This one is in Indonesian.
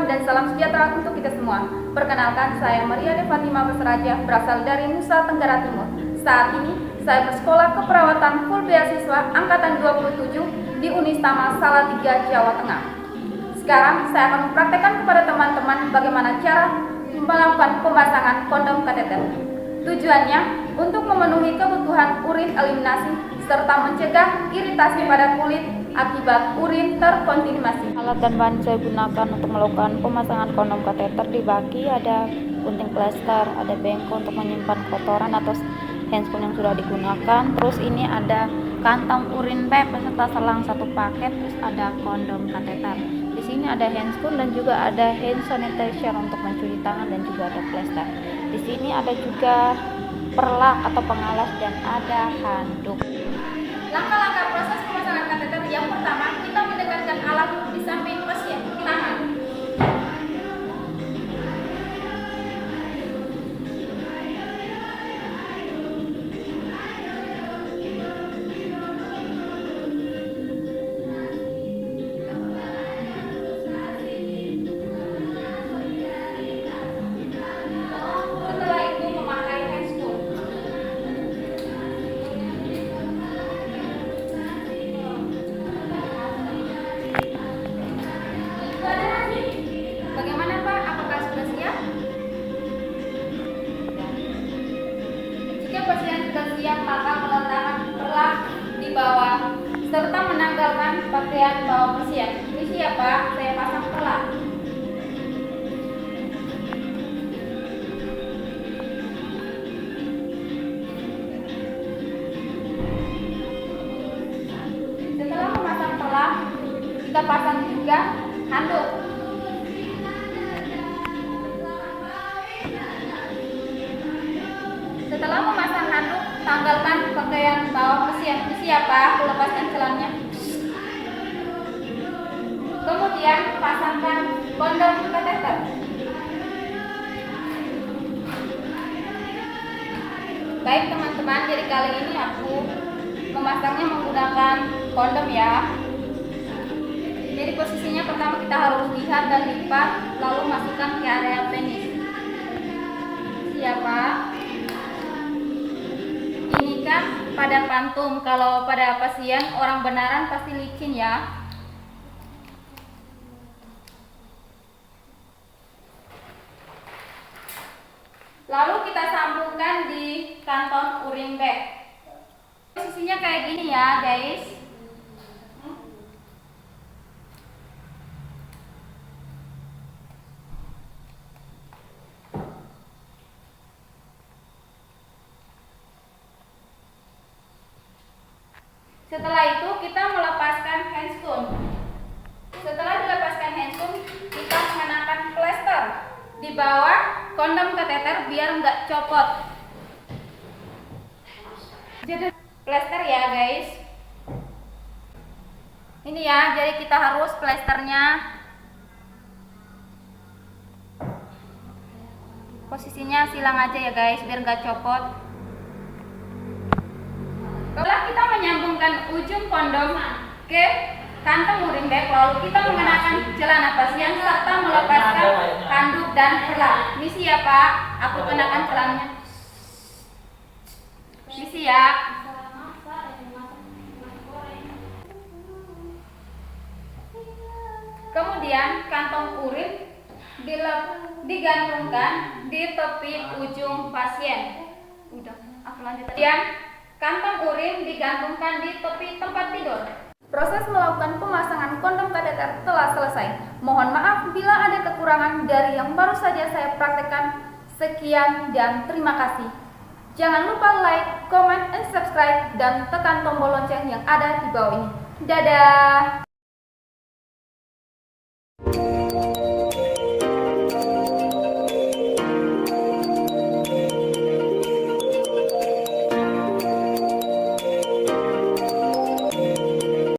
dan salam sejahtera untuk kita semua. Perkenalkan, saya Maria Devatima Basraja, berasal dari Nusa Tenggara Timur. Saat ini, saya bersekolah keperawatan full beasiswa Angkatan 27 di Unistama Salatiga, Jawa Tengah. Sekarang, saya akan mempraktekkan kepada teman-teman bagaimana cara melakukan pemasangan kondom kateter. Tujuannya, untuk memenuhi kebutuhan urin eliminasi serta mencegah iritasi pada kulit akibat urin terkontaminasi. Alat dan bahan saya gunakan untuk melakukan pemasangan kondom kateter dibagi ada gunting plester, ada bengkok untuk menyimpan kotoran atau handscoon yang sudah digunakan. Terus ini ada kantong urin bag beserta selang satu paket, terus ada kondom kateter. Di sini ada handscoon dan juga ada hand sanitizer untuk mencuci tangan dan juga ada plester. Di sini ada juga perlak atau pengalas dan ada handuk. Langkah-langkah proses pemasangan kateter yang pertama, kita mendekatkan alat di samping pasien tangan. Setelah itu memakai handscoon. Bagaimana Pak? Apakah sudah siap? Jika pasien sudah siap, maka meletakkan perlak di bawah serta menanggalkan pakaian bawah pasien. Ini siap Pak, saya pasang perlak. Setelah memasang perlak, kita pasang juga handuk. Setelah memasang handuk, tanggalkan pakaian bawah pasien. Siapa? Lepaskan celananya. Kemudian pasangkan kondom kateter. Baik teman-teman, jadi kali ini aku memasangnya menggunakan kondom ya. Jadi posisinya pertama kita harus lihat dan lipat, lalu masukkan ke area penis. Siapa? Ini kan pada pantum, kalau pada pasien orang benaran pasti licin ya. Lalu kita sambungkan di kantong urin bag. Posisinya kayak gini ya guys. Setelah itu kita melepaskan handscoon. Setelah dilepaskan handscoon, kita mengenakan plester di bawah kondom kateter biar nggak copot. Jadi plester ya guys. Ini ya, jadi kita harus plesternya posisinya silang aja ya guys biar nggak copot. Setelah kita menyambungkan ujung kondom ke kantong urin bag, lalu kita mengenakan celana pasien serta melepaskan handuk dan perlak. Misi ya Pak, aku kenakan celananya. Misi ya. Kemudian kantong urin digantungkan di tepi ujung pasien. Udah, aku lanjut. Kemudian kantong urin digantungkan di tepi tempat tidur. Proses melakukan pemasangan kondom kateter telah selesai. Mohon maaf bila ada kekurangan dari yang baru saja saya praktekkan. Sekian dan terima kasih. Jangan lupa like, comment, and subscribe dan tekan tombol lonceng yang ada di bawah ini. Dadah!